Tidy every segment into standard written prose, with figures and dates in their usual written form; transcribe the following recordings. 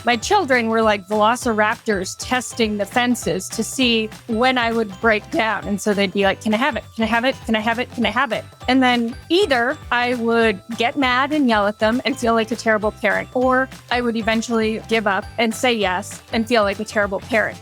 My children were like velociraptors testing the fences to see when I would break down. And so they'd be like, can I have it? Can I have it? Can I have it? Can I have it? And then either I would get mad and yell at them and feel like a terrible parent, or I would eventually give up and say yes and feel like a terrible parent.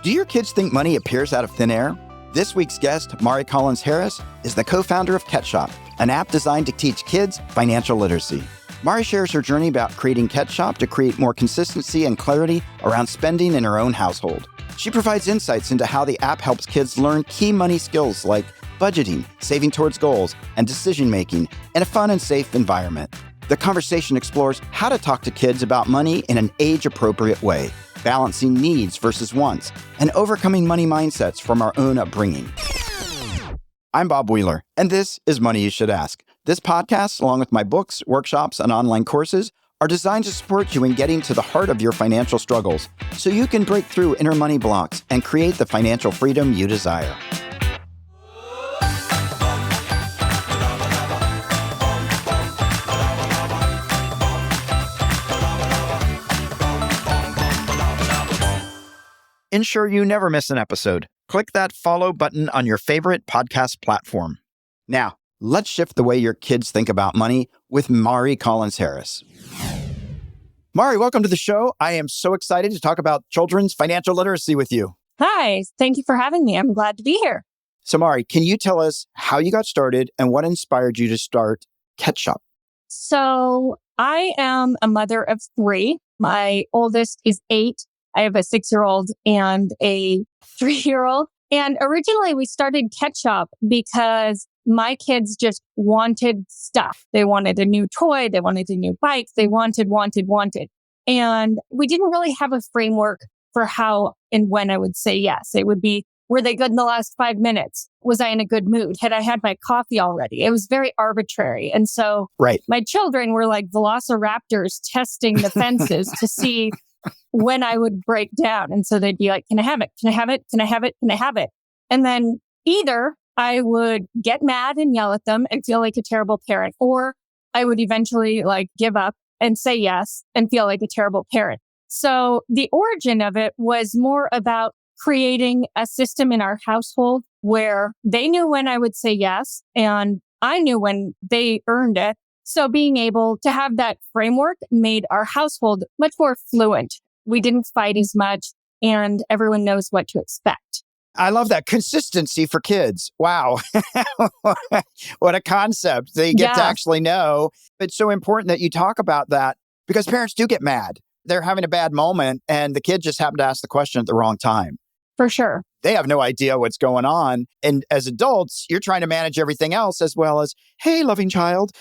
Do your kids think money appears out of thin air? This week's guest, Mari Collins Harris, is the co-founder of Ketshop, an app designed to teach kids financial literacy. Mari shares her journey about creating Ketshop to create more consistency and clarity around spending in her own household. She provides insights into how the app helps kids learn key money skills like budgeting, saving towards goals, and decision-making in a fun and safe environment. The conversation explores how to talk to kids about money in an age-appropriate way, balancing needs versus wants, and overcoming money mindsets from our own upbringing. I'm Bob Wheeler, and this is Money You Should Ask. This podcast, along with my books, workshops, and online courses, are designed to support you in getting to the heart of your financial struggles so you can break through inner money blocks and create the financial freedom you desire. Ensure you never miss an episode. Click that follow button on your favorite podcast platform. Now, let's shift the way your kids think about money with Mari Collins Harris. Mari, welcome to the show. I am so excited to talk about children's financial literacy with you. Hi, thank you for having me. I'm glad to be here. So Mari, can you tell us how you got started and what inspired you to start Ketshop? So I am a mother of 3. My oldest is 8. I have a 6-year-old and a 3-year-old. And originally we started Ketshop because my kids just wanted stuff. They wanted a new toy. They wanted a new bike. They wanted. And we didn't really have a framework for how and when I would say yes. It would be, were they good in the last 5 minutes? Was I in a good mood? Had I had my coffee already? It was very arbitrary. And so my children were like velociraptors testing the fences to see when I would break down. And so they'd be like, can I have it? Can I have it? Can I have it? Can I have it? And then either I would get mad and yell at them and feel like a terrible parent, or I would eventually like give up and say yes and feel like a terrible parent. So the origin of it was more about creating a system in our household where they knew when I would say yes and I knew when they earned it. So being able to have that framework made our household much more fluent. We didn't fight as much and everyone knows what to expect. I love that consistency for kids. Wow. What a concept. They get to actually know. It's so important that you talk about that because parents do get mad. They're having a bad moment and the kid just happened to ask the question at the wrong time. For sure. They have no idea what's going on. And as adults, you're trying to manage everything else as well as, hey, loving child,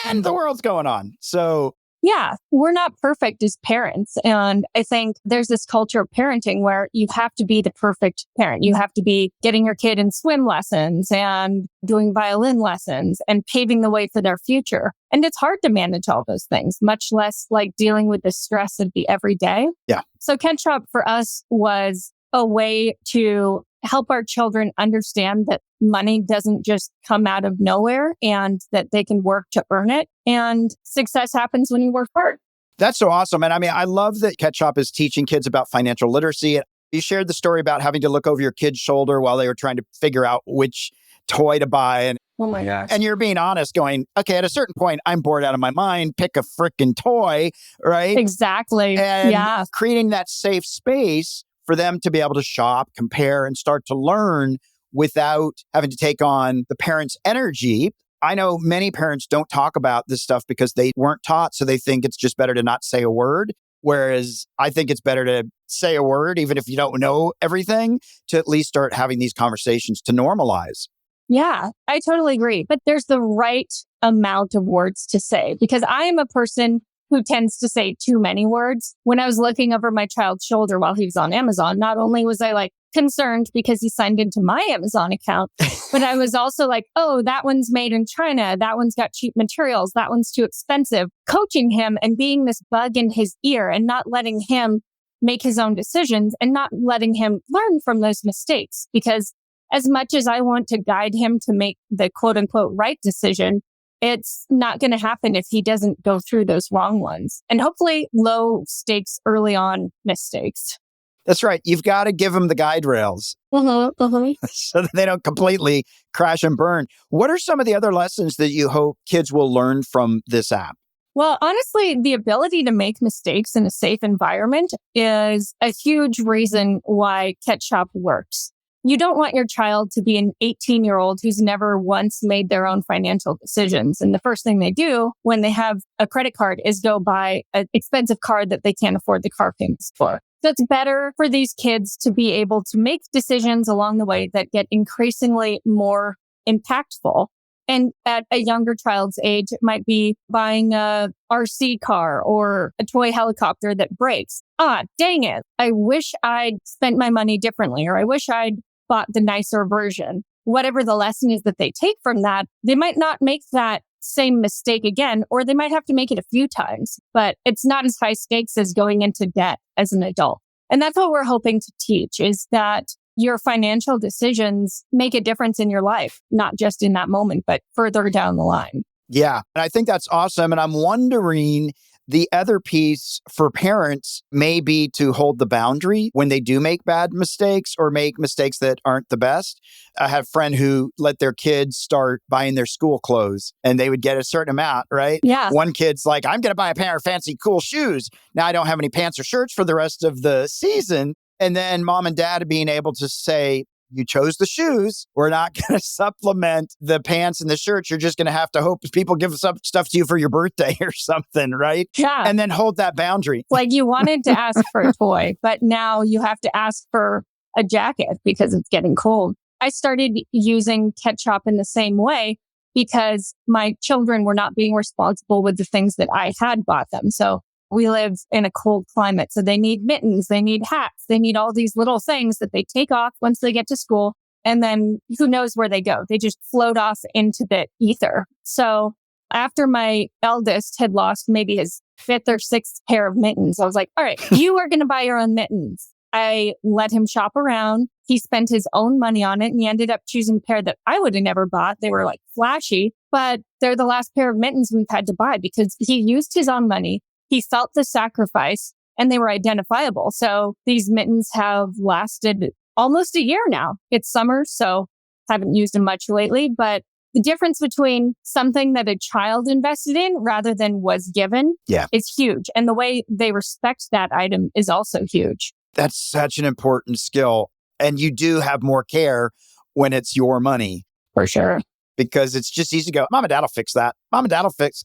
and the world's going on. So yeah, we're not perfect as parents. And I think there's this culture of parenting where you have to be the perfect parent. You have to be getting your kid in swim lessons and doing violin lessons and paving the way for their future. And it's hard to manage all those things, much less like dealing with the stress of the everyday. Yeah. So Ketshop for us was a way to help our children understand that money doesn't just come out of nowhere and that they can work to earn it. And success happens when you work hard. That's so awesome. And I mean, I love that Ketshop is teaching kids about financial literacy. You shared the story about having to look over your kid's shoulder while they were trying to figure out which toy to buy. And oh my gosh. And you're being honest going, okay, at a certain point, I'm bored out of my mind. Pick a freaking toy, right? Exactly. And creating that safe space for them to be able to shop, compare, and start to learn without having to take on the parent's energy. I know many parents don't talk about this stuff because they weren't taught, so they think it's just better to not say a word. Whereas I think it's better to say a word, even if you don't know everything, to at least start having these conversations to normalize. Yeah, I totally agree. But there's the right amount of words to say because I am a person who tends to say too many words. When I was looking over my child's shoulder while he was on Amazon, not only was I like concerned because he signed into my Amazon account, but I was also like, oh, that one's made in China. That one's got cheap materials. That one's too expensive. Coaching him and being this bug in his ear and not letting him make his own decisions and not letting him learn from those mistakes. Because as much as I want to guide him to make the quote unquote right decision, it's not going to happen if he doesn't go through those wrong ones. And hopefully low stakes early on mistakes. That's right. You've got to give them the guide rails so that they don't completely crash and burn. What are some of the other lessons that you hope kids will learn from this app? Well, honestly, the ability to make mistakes in a safe environment is a huge reason why Ketshop works. You don't want your child to be an 18-year-old who's never once made their own financial decisions. And the first thing they do when they have a credit card is go buy an expensive card that they can't afford the car payments for. So it's better for these kids to be able to make decisions along the way that get increasingly more impactful. And at a younger child's age, it might be buying a RC car or a toy helicopter that breaks. Dang it. I wish I'd spent my money differently, or I wish I'd bought the nicer version. Whatever the lesson is that they take from that, they might not make that same mistake again, or they might have to make it a few times, but it's not as high stakes as going into debt as an adult. And that's what we're hoping to teach, is that your financial decisions make a difference in your life, not just in that moment, but further down the line. Yeah. And I think that's awesome. And I'm wondering, the other piece for parents may be to hold the boundary when they do make bad mistakes or make mistakes that aren't the best. I had a friend who let their kids start buying their school clothes and they would get a certain amount, right? Yeah. One kid's like, I'm going to buy a pair of fancy, cool shoes. Now I don't have any pants or shirts for the rest of the season. And then mom and dad being able to say, you chose the shoes. We're not going to supplement the pants and the shirts. You're just going to have to hope people give some stuff to you for your birthday or something, right? Yeah. And then hold that boundary. Like you wanted to ask for a toy, but now you have to ask for a jacket because it's getting cold. I started using Ketshop in the same way because my children were not being responsible with the things that I had bought them. So we live in a cold climate, so they need mittens, they need hats, they need all these little things that they take off once they get to school. And then who knows where they go? They just float off into the ether. So after my eldest had lost maybe his fifth or sixth pair of mittens, I was like, all right, you are going to buy your own mittens. I let him shop around. He spent his own money on it and he ended up choosing a pair that I would have never bought. They were like flashy, but they're the last pair of mittens we've had to buy because he used his own money. He felt the sacrifice and they were identifiable. So these mittens have lasted almost a year now. It's summer, so haven't used them much lately. But the difference between something that a child invested in rather than was given is huge. And the way they respect that item is also huge. That's such an important skill. And you do have more care when it's your money. For sure. Because it's just easy to go, mom and dad will fix that. Mom and dad will fix.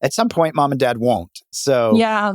At some point, mom and dad won't. So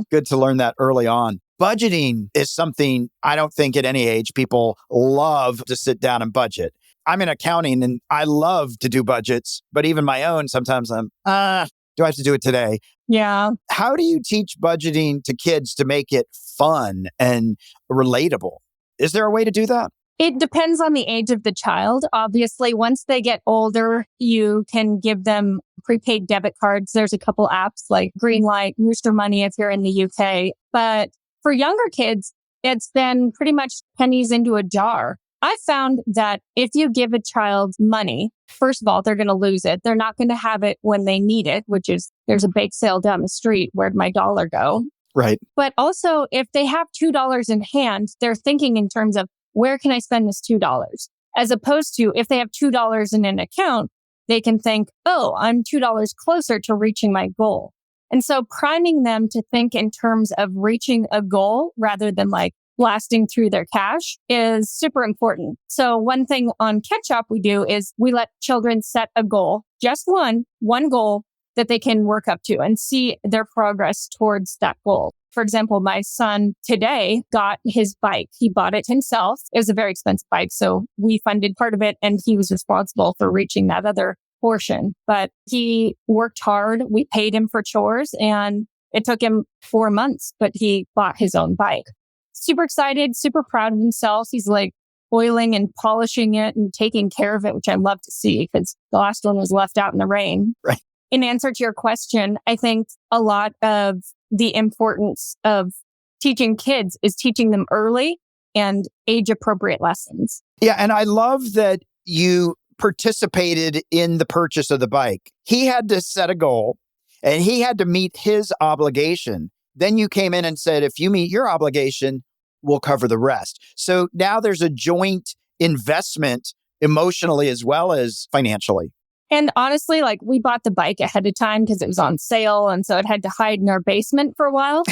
good to learn that early on. Budgeting is something I don't think at any age people love to sit down and budget. I'm in accounting and I love to do budgets, but even my own, sometimes I'm, do I have to do it today? Yeah. How do you teach budgeting to kids to make it fun and relatable? Is there a way to do that? It depends on the age of the child. Obviously, once they get older, you can give them prepaid debit cards. There's a couple apps like Greenlight, Rooster Money if you're in the UK. But for younger kids, it's been pretty much pennies into a jar. I found that if you give a child money, first of all, they're going to lose it. They're not going to have it when they need it, which is there's a bake sale down the street. Where'd my dollar go? Right. But also, if they have $2 in hand, they're thinking in terms of, where can I spend this $2? As opposed to if they have $2 in an account, they can think, oh, I'm $2 closer to reaching my goal. And so priming them to think in terms of reaching a goal rather than like blasting through their cash is super important. So one thing on Ketshop we do is we let children set a goal, just one goal that they can work up to and see their progress towards that goal. For example, my son today got his bike. He bought it himself. It was a very expensive bike, so we funded part of it and he was responsible for reaching that other portion. But he worked hard. We paid him for chores and it took him 4 months, but he bought his own bike. Super excited, super proud of himself. He's like oiling and polishing it and taking care of it, which I love to see because the last one was left out in the rain. Right. In answer to your question, I think a lot of the importance of teaching kids is teaching them early and age appropriate lessons. Yeah. And I love that you participated in the purchase of the bike. He had to set a goal and he had to meet his obligation. Then you came in and said, if you meet your obligation, we'll cover the rest. So now there's a joint investment emotionally as well as financially. And honestly, like we bought the bike ahead of time because it was on sale. And so it had to hide in our basement for a while.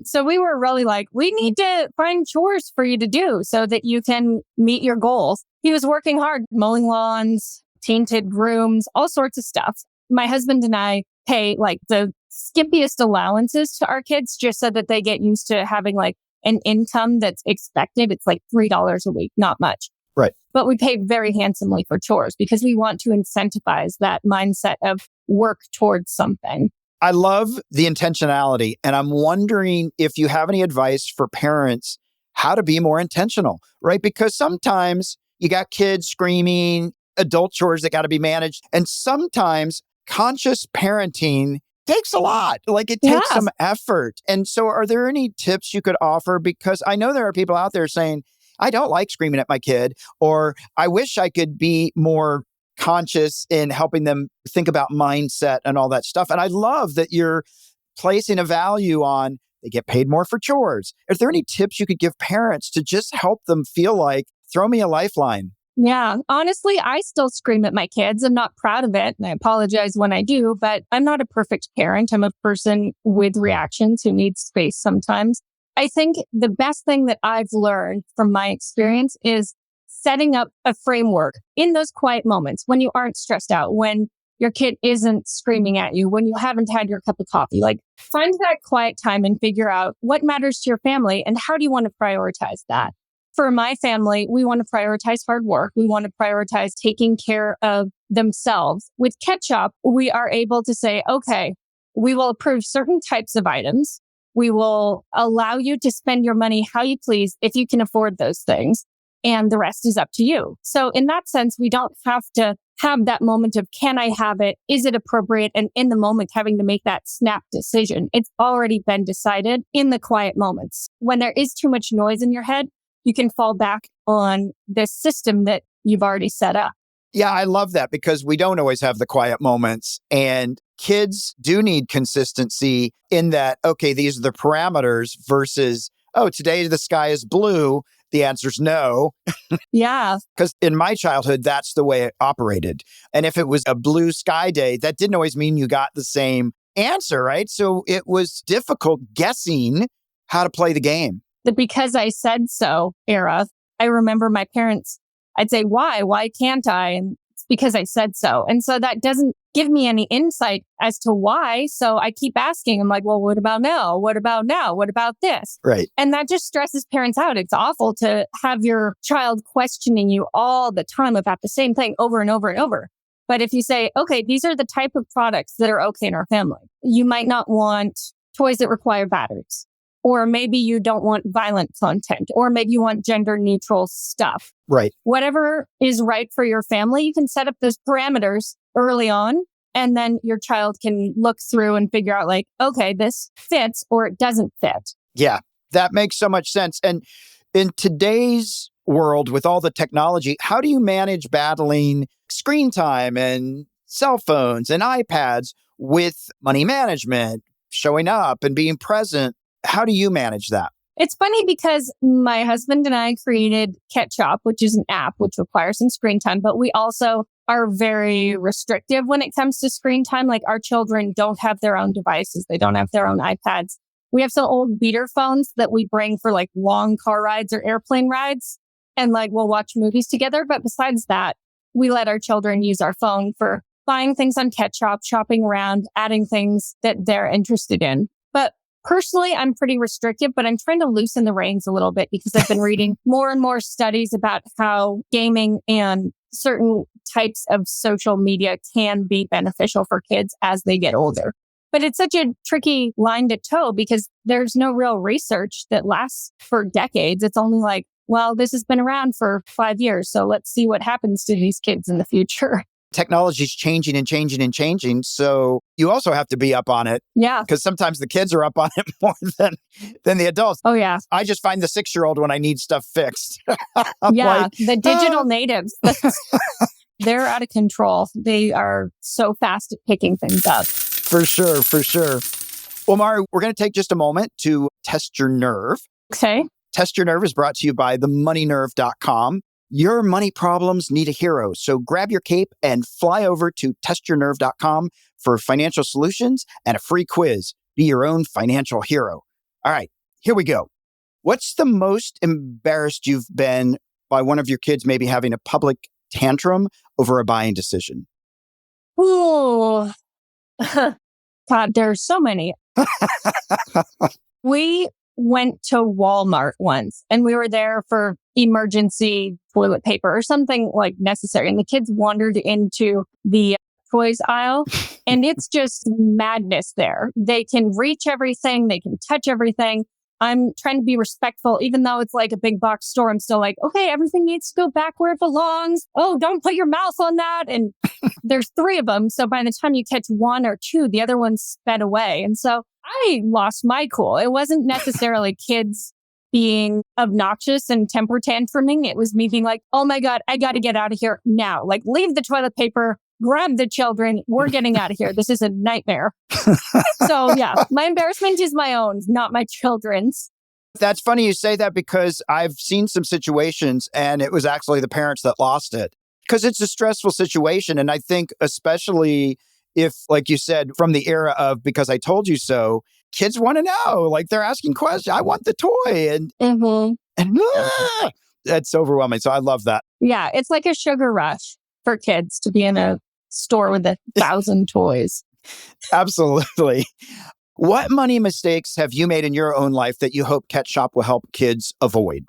So we were really like, we need to find chores for you to do so that you can meet your goals. He was working hard, mowing lawns, tainted rooms, all sorts of stuff. My husband and I pay like the skimpiest allowances to our kids just so that they get used to having like an income that's expected. It's like $3 a week, not much. Right. But we pay very handsomely for chores because we want to incentivize that mindset of work towards something. I love the intentionality. And I'm wondering if you have any advice for parents how to be more intentional, right? Because sometimes you got kids screaming, adult chores that got to be managed. And sometimes conscious parenting takes a lot. Like it takes some effort. And so are there any tips you could offer? Because I know there are people out there saying, I don't like screaming at my kid, or I wish I could be more conscious in helping them think about mindset and all that stuff. And I love that you're placing a value on they get paid more for chores. Is there any tips you could give parents to just help them feel like, throw me a lifeline? Yeah, honestly, I still scream at my kids. I'm not proud of it. And I apologize when I do, but I'm not a perfect parent. I'm a person with reactions who needs space sometimes. I think the best thing that I've learned from my experience is setting up a framework in those quiet moments when you aren't stressed out, when your kid isn't screaming at you, when you haven't had your cup of coffee. Like find that quiet time and figure out what matters to your family and how do you want to prioritize that. For my family, we want to prioritize hard work. We want to prioritize taking care of themselves. With Ketshop, we are able to say, okay, we will approve certain types of items. We will allow you to spend your money how you please if you can afford those things. And the rest is up to you. So in that sense, we don't have to have that moment of, can I have it? Is it appropriate? And in the moment, having to make that snap decision. It's already been decided in the quiet moments. When there is too much noise in your head, you can fall back on this system that you've already set up. Yeah, I love that because we don't always have the quiet moments. And kids do need consistency in that, okay, these are the parameters versus, oh, today the sky is blue. The answer's no. Yeah. Because in my childhood, that's the way it operated. And if it was a blue sky day, that didn't always mean you got the same answer, right? So it was difficult guessing how to play the game. The because I said so era, I remember my parents, I'd say, why? Why can't I? And it's because I said so. And so that doesn't give me any insight as to why. So I keep asking. I'm like, well, what about now? What about now? What about this? Right. And that just stresses parents out. It's awful to have your child questioning you all the time about the same thing over and over and over. But if you say, okay, these are the type of products that are okay in our family. You might not want toys that require batteries. Or maybe you don't want violent content, or maybe you want gender neutral stuff. Right. Whatever is right for your family, you can set up those parameters early on, and then your child can look through and figure out like, okay, this fits or it doesn't fit. Yeah, that makes so much sense. And in today's world with all the technology, how do you manage battling screen time and cell phones and iPads with money management, showing up and being present? How do you manage that? It's funny because my husband and I created Ketshop, which is an app which requires some screen time, but we also are very restrictive when it comes to screen time. Like our children don't have their own devices. They don't have their own iPads. We have some old beater phones that we bring for like long car rides or airplane rides. And like we'll watch movies together. But besides that, we let our children use our phone for buying things on Ketshop, shopping around, adding things that they're interested in. But personally, I'm pretty restrictive, but I'm trying to loosen the reins a little bit because I've been reading more and more studies about how gaming and certain types of social media can be beneficial for kids as they get older. But it's such a tricky line to toe because there's no real research that lasts for decades. It's only like, well, this has been around for 5 years, so let's see what happens to these kids in the future. Technology is changing and changing and changing. So you also have to be up on it. Yeah. Because sometimes the kids are up on it more than the adults. Oh, yeah. I just find the 6-year-old when I need stuff fixed. Yeah. Like, The digital natives. they're out of control. They are so fast at picking things up. For sure, for sure. Well, Mari, we're going to take just a moment to test your nerve. Okay. Test Your Nerve is brought to you by themoneynerve.com. Your money problems need a hero. So grab your cape and fly over to testyournerve.com for financial solutions and a free quiz. Be your own financial hero. All right, here we go. What's the most embarrassed you've been by one of your kids maybe having a public tantrum over a buying decision? Ooh. God, there's so many. We went to Walmart once and we were there for emergency toilet paper or something like necessary. And the kids wandered into the toys aisle and it's just madness there. They can reach everything. They can touch everything. I'm trying to be respectful, even though it's like a big box store. I'm still like, okay, everything needs to go back where it belongs. Oh, don't put your mouth on that. And there's 3 of them. So by the time you catch 1 or 2, the other one sped away. And so I lost my cool. It wasn't necessarily kids being obnoxious and temper tantruming. It was me being like, oh my God, I got to get out of here now. Like, leave the toilet paper, grab the children. We're getting out of here. This is a nightmare. So yeah, my embarrassment is my own, not my children's. That's funny you say that because I've seen some situations and it was actually the parents that lost it because it's a stressful situation. And I think especially if, like you said, from the era of because I told you so, kids want to know, like they're asking questions. I want the toy and that's overwhelming. So I love that. Yeah, it's like a sugar rush for kids to be in a store with 1,000 toys. Absolutely. What money mistakes have you made in your own life that you hope Ketshop will help kids avoid?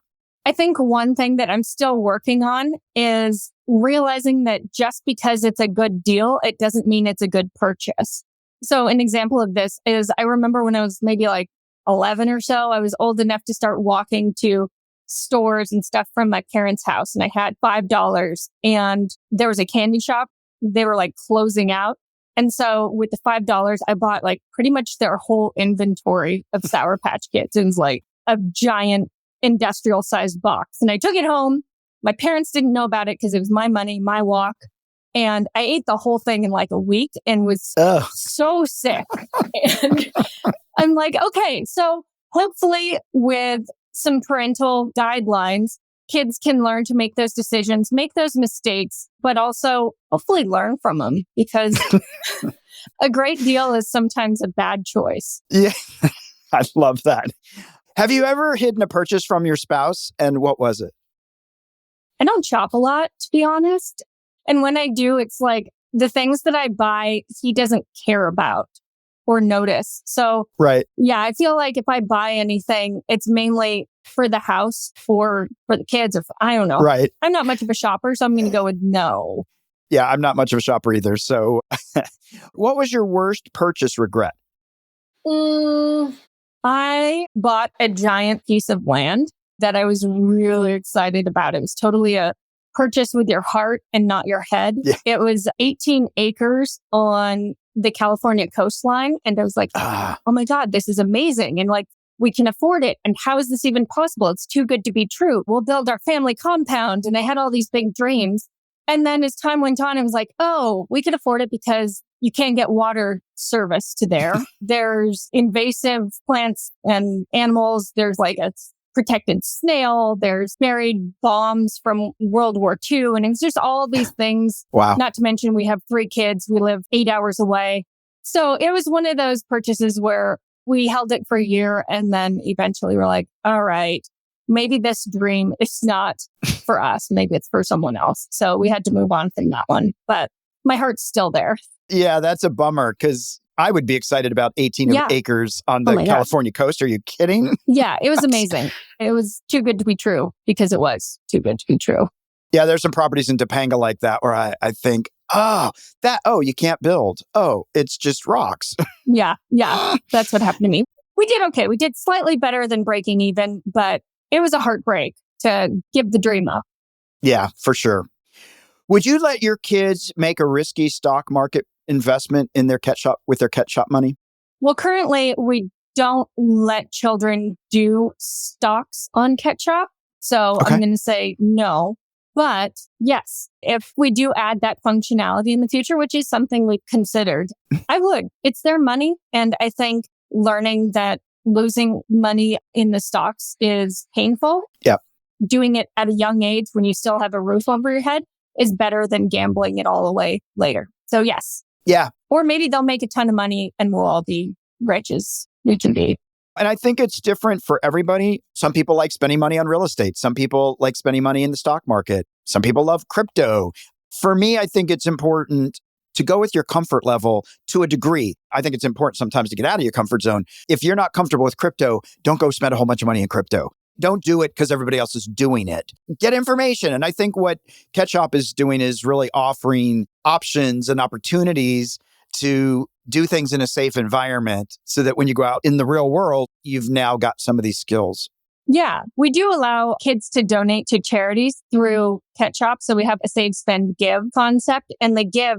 I think one thing that I'm still working on is realizing that just because it's a good deal, it doesn't mean it's a good purchase. So an example of this is I remember when I was maybe like 11 or so, I was old enough to start walking to stores and stuff from my parents' house. And I had $5 and there was a candy shop. They were like closing out. And so with the $5, I bought like pretty much their whole inventory of Sour Patch Kids. It was like a giant industrial sized box. And I took it home. My parents didn't know about it because it was my money, my walk. And I ate the whole thing in like a week and was so sick. And I'm like, okay, so hopefully with some parental guidelines, kids can learn to make those decisions, make those mistakes, but also hopefully learn from them because a great deal is sometimes a bad choice. Yeah, I love that. Have you ever hidden a purchase from your spouse and what was it? I don't shop a lot, to be honest. And when I do, it's like the things that I buy, he doesn't care about or notice. So, right. Yeah, I feel like if I buy anything, it's mainly for the house or for the kids or I don't know. Right. I'm not much of a shopper, so I'm going to go with no. Yeah, I'm not much of a shopper either. So what was your worst purchase regret? I bought a giant piece of land that I was really excited about. It was totally a purchase with your heart and not your head. Yeah. It was 18 acres on the California coastline. And I was like, oh my God, this is amazing. And like, we can afford it. And how is this even possible? It's too good to be true. We'll build our family compound. And I had all these big dreams. And then as time went on, I was like, oh, we can afford it because you can't get water service to there. There's invasive plants and animals. There's like a protected snail. There's buried bombs from World War II. And it's just all these things. Wow. Not to mention we have 3 kids. We live 8 hours away. So it was one of those purchases where we held it for a year and then eventually we're like, all right, maybe this dream is not for us. Maybe it's for someone else. So we had to move on from that one. But my heart's still there. Yeah, that's a bummer because I would be excited about 18 acres on the California coast. Are you kidding? Yeah, it was amazing. It was too good to be true because it was too good to be true. Yeah, there's some properties in Topanga like that where I think, you can't build. Oh, it's just rocks. Yeah, that's what happened to me. We did okay. We did slightly better than breaking even, but it was a heartbreak to give the dream up. Yeah, for sure. Would you let your kids make a risky stock market investment in their Ketshop with their Ketshop money? Well, currently we don't let children do stocks on Ketshop. So I'm going to say no. But yes, if we do add that functionality in the future, which is something we've considered, I would. It's their money. And I think learning that losing money in the stocks is painful. Yeah. Doing it at a young age when you still have a roof over your head is better than gambling it all away later. So yes. Yeah. Or maybe they'll make a ton of money and we'll all be rich as we can be. And I think it's different for everybody. Some people like spending money on real estate. Some people like spending money in the stock market. Some people love crypto. For me, I think it's important to go with your comfort level to a degree. I think it's important sometimes to get out of your comfort zone. If you're not comfortable with crypto, don't go spend a whole bunch of money in crypto. Don't do it because everybody else is doing it. Get information. And I think what Ketshop is doing is really offering options and opportunities to do things in a safe environment so that when you go out in the real world, you've now got some of these skills. Yeah, we do allow kids to donate to charities through Ketshop. So we have a save, spend, give concept. And the give,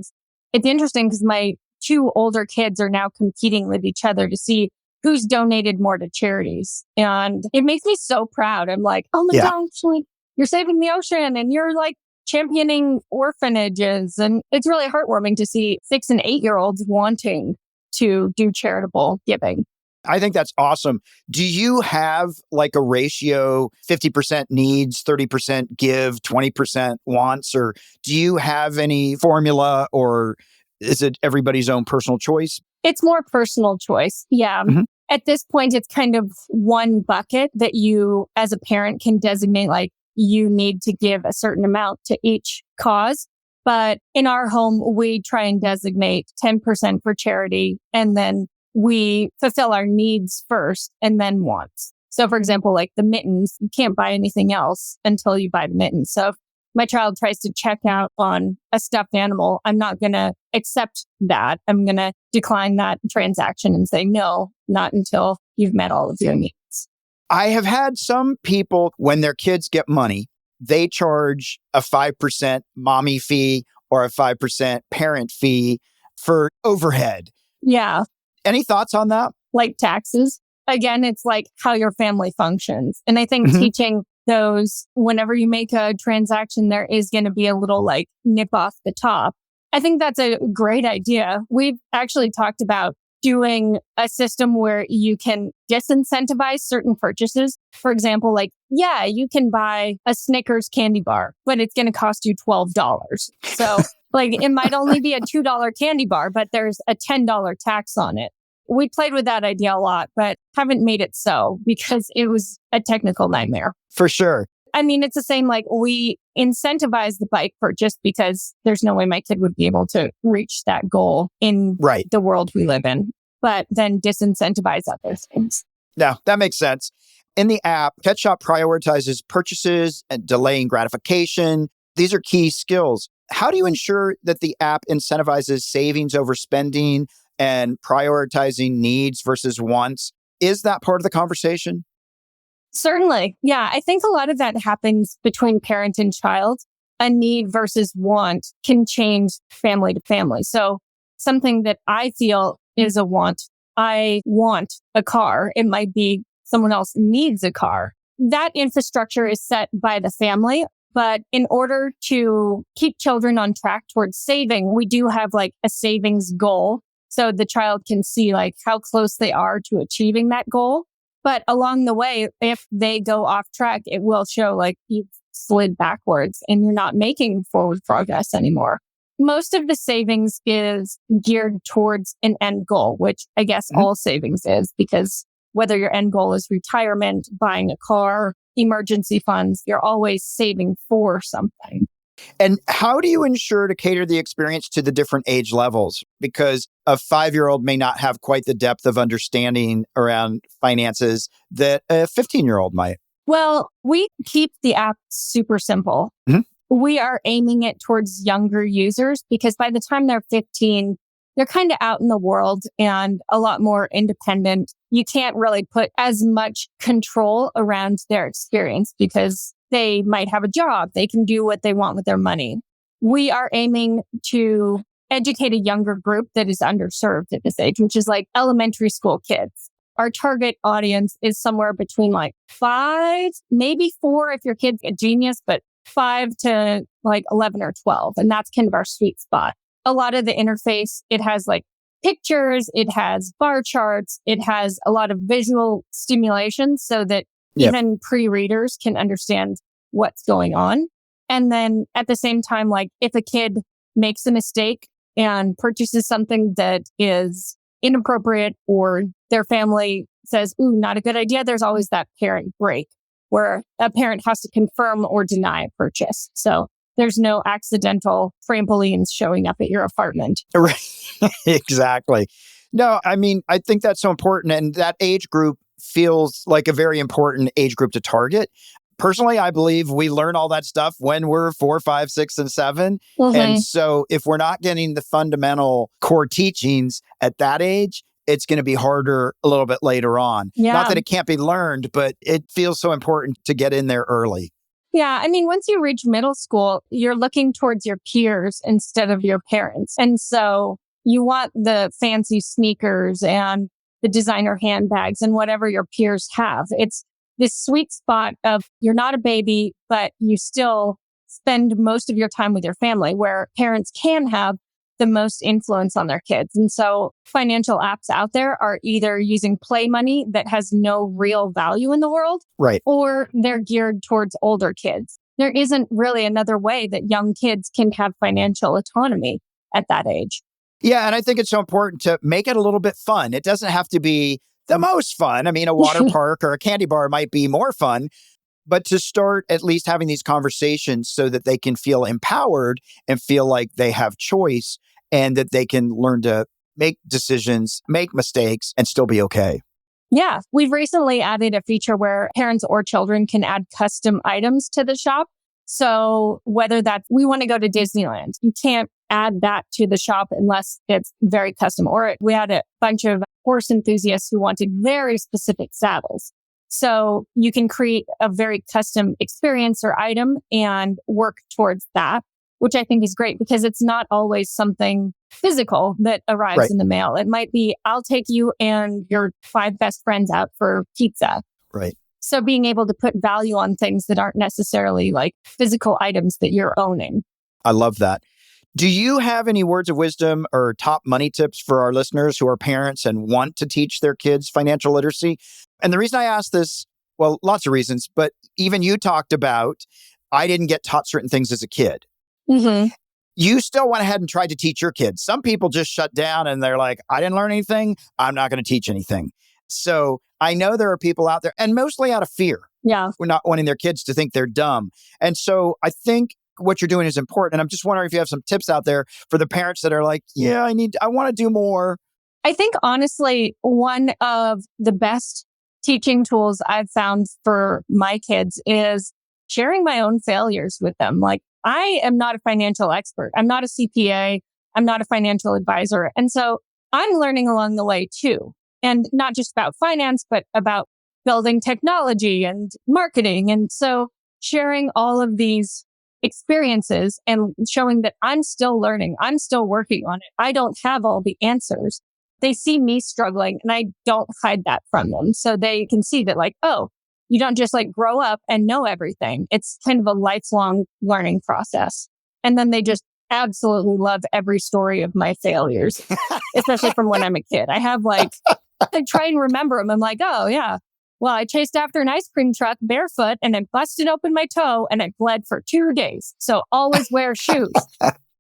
it's interesting because my two older kids are now competing with each other to see who's donated more to charities. And it makes me so proud. I'm like, oh my gosh, like, you're saving the ocean and you're like championing orphanages. And it's really heartwarming to see 6 and 8-year-olds wanting to do charitable giving. I think that's awesome. Do you have like a ratio, 50% needs, 30% give, 20% wants, or do you have any formula, or is it everybody's own personal choice? It's more personal choice. Yeah. Mm-hmm. At this point, it's kind of one bucket that you as a parent can designate, like you need to give a certain amount to each cause. But in our home, we try and designate 10% for charity, and then we fulfill our needs first and then wants. So for example, like the mittens, you can't buy anything else until you buy the mittens. So if my child tries to check out on a stuffed animal, I'm not going to accept that. I'm going to decline that transaction and say, no, not until you've met all of your needs. I have had some people, when their kids get money, they charge a 5% mommy fee or a 5% parent fee for overhead. Yeah. Any thoughts on that? Like taxes. Again, it's like how your family functions. And I think teaching those, whenever you make a transaction, there is going to be a little like nip off the top. I think that's a great idea. We've actually talked about doing a system where you can disincentivize certain purchases. For example, like, yeah, you can buy a Snickers candy bar, but it's going to cost you $12. So like it might only be a $2 candy bar, but there's a $10 tax on it. We played with that idea a lot, but haven't made it so because it was a technical nightmare. For sure. I mean, it's the same, like we incentivize the bike purchase because there's no way my kid would be able to reach that goal in the world we live in, but then disincentivize other things. No, that makes sense. In the app, Ketshop prioritizes purchases and delaying gratification. These are key skills. How do you ensure that the app incentivizes savings over spending and prioritizing needs versus wants? Is that part of the conversation? Certainly. Yeah. I think a lot of that happens between parent and child. A need versus want can change family to family. So something that I feel is a want, I want a car. It might be someone else needs a car. That infrastructure is set by the family. But in order to keep children on track towards saving, we do have like a savings goal. So the child can see like how close they are to achieving that goal. But along the way, if they go off track, it will show like you've slid backwards and you're not making forward progress anymore. Most of the savings is geared towards an end goal, which I guess all savings is, because whether your end goal is retirement, buying a car, emergency funds, you're always saving for something. And how do you ensure to cater the experience to the different age levels? Because a 5-year-old may not have quite the depth of understanding around finances that a 15-year-old might. Well, we keep the app super simple. We are aiming it towards younger users because by the time they're 15, they're kind of out in the world and a lot more independent. You can't really put as much control around their experience because they might have a job. They can do what they want with their money. We are aiming to educate a younger group that is underserved at this age, which is like elementary school kids. Our target audience is somewhere between like 5, maybe 4 if your kid's a genius, but 5 to like 11 or 12. And that's kind of our sweet spot. A lot of the interface, it has like pictures, it has bar charts, it has a lot of visual stimulation so that even pre-readers can understand what's going on. And then at the same time, like if a kid makes a mistake and purchases something that is inappropriate or their family says, ooh, not a good idea, there's always that parent break where a parent has to confirm or deny a purchase. So there's no accidental trampolines showing up at your apartment. Right. Exactly. No, I mean, I think that's so important. And that age group feels like a very important age group to target. Personally, I believe we learn all that stuff when we're 4, 5, 6, and 7. Mm-hmm. And so if we're not getting the fundamental core teachings at that age, it's going to be harder a little bit later on. Yeah. Not that it can't be learned, but it feels so important to get in there early. Yeah. I mean, once you reach middle school, you're looking towards your peers instead of your parents. And so you want the fancy sneakers and the designer handbags and whatever your peers have. It's this sweet spot of you're not a baby, but you still spend most of your time with your family where parents can have the most influence on their kids. And so financial apps out there are either using play money that has no real value in the world, right, or they're geared towards older kids. There isn't really another way that young kids can have financial autonomy at that age. Yeah, and I think it's so important to make it a little bit fun. It doesn't have to be the most fun. I mean, a water park or a candy bar might be more fun, but to start at least having these conversations so that they can feel empowered and feel like they have choice and that they can learn to make decisions, make mistakes, and still be okay. Yeah, we've recently added a feature where parents or children can add custom items to the shop. So whether that's, we want to go to Disneyland, you can't add that to the shop unless it's very custom. Or we had a bunch of horse enthusiasts who wanted very specific saddles. So you can create a very custom experience or item and work towards that, which I think is great because it's not always something physical that arrives in the mail. It might be, I'll take you and your 5 best friends out for pizza. Right. So being able to put value on things that aren't necessarily like physical items that you're owning. I love that. Do you have any words of wisdom or top money tips for our listeners who are parents and want to teach their kids financial literacy? And the reason I ask this, well, lots of reasons, but even you talked about, I didn't get taught certain things as a kid. Mm-hmm. You still went ahead and tried to teach your kids. Some people just shut down and they're like, I didn't learn anything. I'm not going to teach anything. So I know there are people out there, and mostly out of fear. Yeah. We're not wanting their kids to think they're dumb. And so I think what you're doing is important. And I'm just wondering if you have some tips out there for the parents that are like, yeah, I want to do more. I think honestly, one of the best teaching tools I've found for my kids is sharing my own failures with them. Like, I am not a financial expert. I'm not a CPA. I'm not a financial advisor. And so I'm learning along the way too. And not just about finance, but about building technology and marketing. And so sharing all of these experiences and showing that I'm still learning, I'm still working on it. I don't have all the answers. They see me struggling and I don't hide that from them. So they can see that like, oh, you don't just like grow up and know everything. It's kind of a lifelong learning process. And then they just absolutely love every story of my failures, especially from when I'm a kid. I have like, I try and remember them. I'm like, oh yeah. Well, I chased after an ice cream truck barefoot and I busted open my toe and it bled for 2 days. So always wear shoes.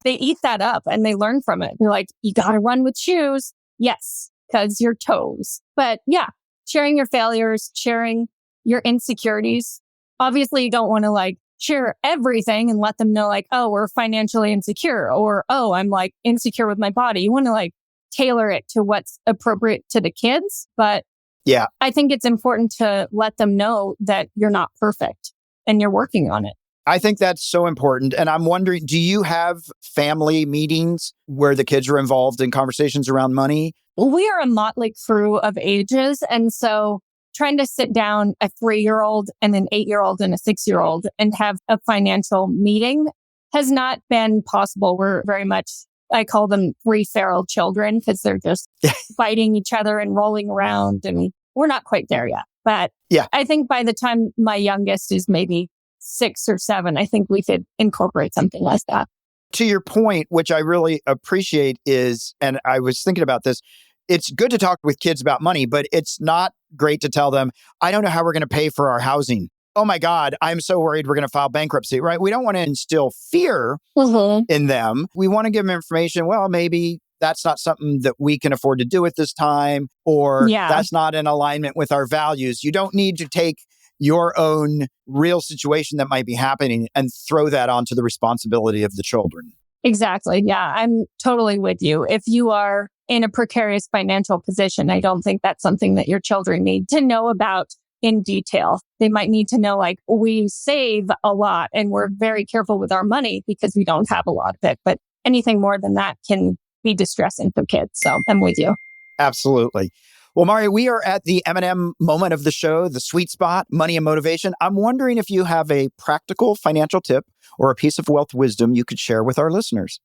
They eat that up and they learn from it. They're like, you got to run with shoes. Yes, because your toes. But yeah, sharing your failures, sharing your insecurities. Obviously, you don't want to like share everything and let them know like, oh, we're financially insecure or, oh, I'm like insecure with my body. You want to like tailor it to what's appropriate to the kids. But yeah, I think it's important to let them know that you're not perfect and you're working on it. I think that's so important. And I'm wondering, do you have family meetings where the kids are involved in conversations around money? Well, we are a motley crew of ages. And so trying to sit down a 3-year-old and an 8-year-old and a 6-year-old and have a financial meeting has not been possible. We're very much, I call them 3 feral children because they're just fighting each other and rolling around. And we're not quite there yet. But yeah, I think by the time my youngest is maybe 6 or 7, I think we could incorporate something like that. To your point, which I really appreciate is, and I was thinking about this, it's good to talk with kids about money, but it's not great to tell them, I don't know how we're going to pay for our housing. Oh my God, I'm so worried we're going to file bankruptcy, right? We don't want to instill fear in them. We want to give them information. Well, maybe that's not something that we can afford to do at this time, or that's not in alignment with our values. You don't need to take your own real situation that might be happening and throw that onto the responsibility of the children. Exactly. Yeah, I'm totally with you. If you are in a precarious financial position, I don't think that's something that your children need to know about in detail. They might need to know, like, we save a lot and we're very careful with our money because we don't have a lot of it. But anything more than that can be distressing for kids. So I'm with you. Absolutely. Well, Mari, we are at the M&M moment of the show, the sweet spot, money and motivation. I'm wondering if you have a practical financial tip or a piece of wealth wisdom you could share with our listeners.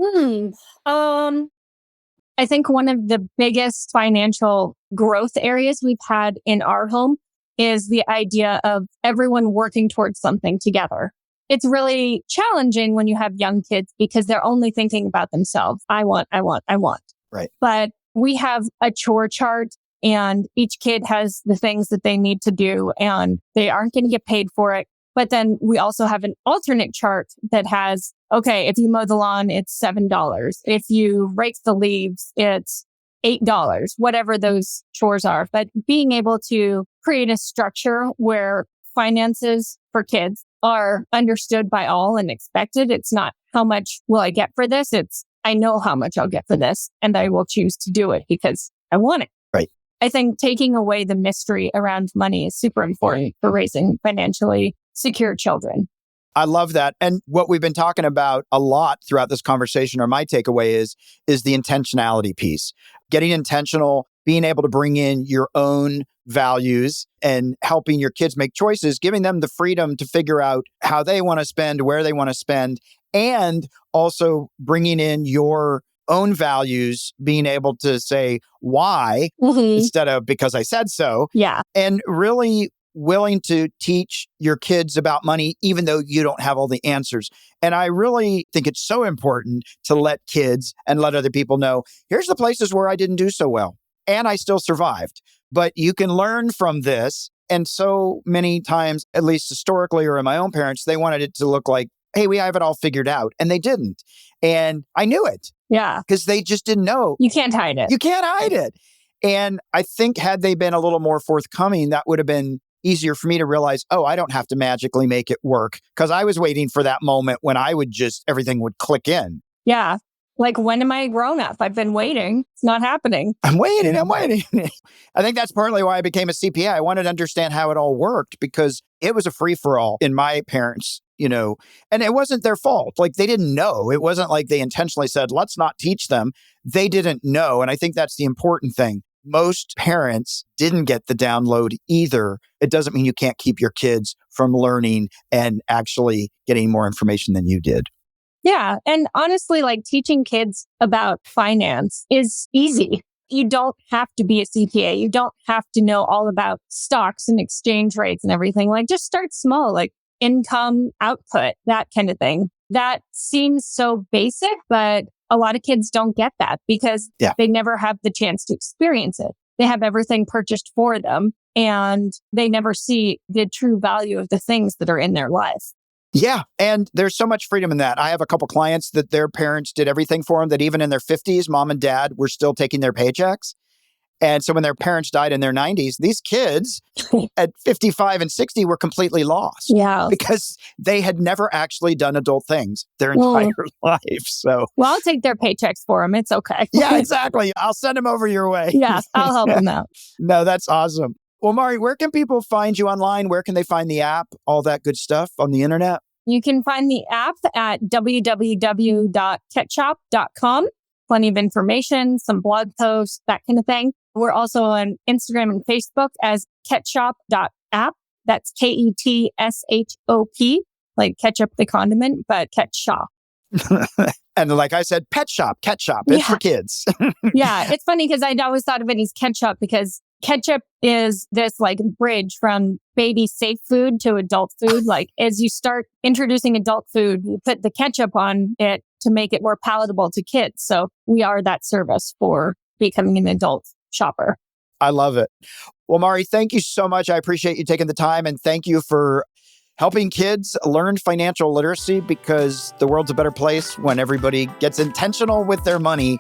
I think one of the biggest financial growth areas we've had in our home is the idea of everyone working towards something together. It's really challenging when you have young kids because they're only thinking about themselves. I want. Right. But we have a chore chart and each kid has the things that they need to do and they aren't going to get paid for it. But then we also have an alternate chart that has, okay, if you mow the lawn, it's $7. If you rake the leaves, it's $8, whatever those chores are. But being able to create a structure where finances for kids are understood by all and expected. It's not how much will I get for this? It's I know how much I'll get for this and I will choose to do it because I want it. Right. I think taking away the mystery around money is super important for raising financially secure children. I love that. And what we've been talking about a lot throughout this conversation, or my takeaway is the intentionality piece. Getting intentional, being able to bring in your own values and helping your kids make choices, giving them the freedom to figure out how they want to spend, where they want to spend, and also bringing in your own values, being able to say why instead of because I said so. Yeah. And really willing to teach your kids about money, even though you don't have all the answers. And I really think it's so important to let kids and let other people know, here's the places where I didn't do so well and I still survived. But you can learn from this. And so many times, at least historically or in my own parents, they wanted it to look like, hey, we have it all figured out. And they didn't. And I knew it. Yeah. Because they just didn't know. You can't hide it. You can't hide it. And I think had they been a little more forthcoming, that would have been easier for me to realize, oh, I don't have to magically make it work. Because I was waiting for that moment when I would just, everything would click in. Yeah. Like, when am I grown up? I've been waiting. It's not happening. I'm waiting. I think that's partly why I became a CPA. I wanted to understand how it all worked because it was a free-for-all in my parents, and it wasn't their fault. Like, they didn't know. It wasn't like they intentionally said, let's not teach them. They didn't know. And I think that's the important thing. Most parents didn't get the download either. It doesn't mean you can't keep your kids from learning and actually getting more information than you did. Yeah. And honestly, like, teaching kids about finance is easy. You don't have to be a CPA. You don't have to know all about stocks and exchange rates and everything. Like, just start small, like income, output, that kind of thing. That seems so basic, but a lot of kids don't get that because they never have the chance to experience it. They have everything purchased for them and they never see the true value of the things that are in their life. Yeah. And there's so much freedom in that. I have a couple clients that their parents did everything for them, that even in their 50s, mom and dad were still taking their paychecks. And so when their parents died in their 90s, these kids at 55 and 60 were completely lost. Yeah. Because they had never actually done adult things their entire life. So, well, I'll take their paychecks for them. It's okay. Yeah, exactly. I'll send them over your way. Yeah, I'll help them out. No, that's awesome. Well, Mari, where can people find you online? Where can they find the app? All that good stuff on the internet? You can find the app at www.ketshop.com. Plenty of information, some blog posts, that kind of thing. We're also on Instagram and Facebook as ketshop.app. That's KETSHOP, like ketchup the condiment, but Ketshop. And like I said, pet shop, Ketshop. It's for kids. Yeah, it's funny because I'd always thought of it as ketchup because Ketchup is this like bridge from baby safe food to adult food. Like as you start introducing adult food, you put the ketchup on it to make it more palatable to kids. So we are that service for becoming an adult shopper. I love it. Well, Mari, thank you so much. I appreciate you taking the time, and thank you for helping kids learn financial literacy, because the world's a better place when everybody gets intentional with their money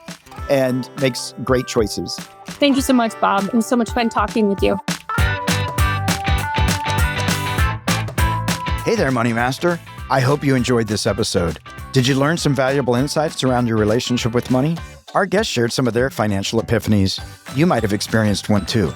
and makes great choices. Thank you so much, Bob. It was so much fun talking with you. Hey there, Money Master. I hope you enjoyed this episode. Did you learn some valuable insights around your relationship with money? Our guests shared some of their financial epiphanies. You might have experienced one too.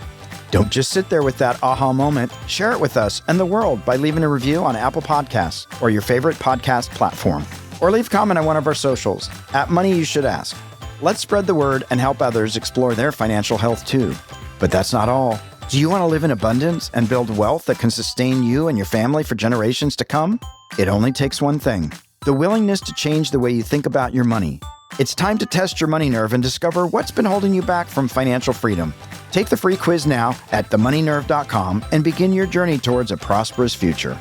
Don't just sit there with that aha moment. Share it with us and the world by leaving a review on Apple Podcasts or your favorite podcast platform. Or leave a comment on one of our socials at Money You Should Ask. Let's spread the word and help others explore their financial health too. But that's not all. Do you want to live in abundance and build wealth that can sustain you and your family for generations to come? It only takes one thing: the willingness to change the way you think about your money. It's time to test your money nerve and discover what's been holding you back from financial freedom. Take the free quiz now at themoneynerve.com and begin your journey towards a prosperous future.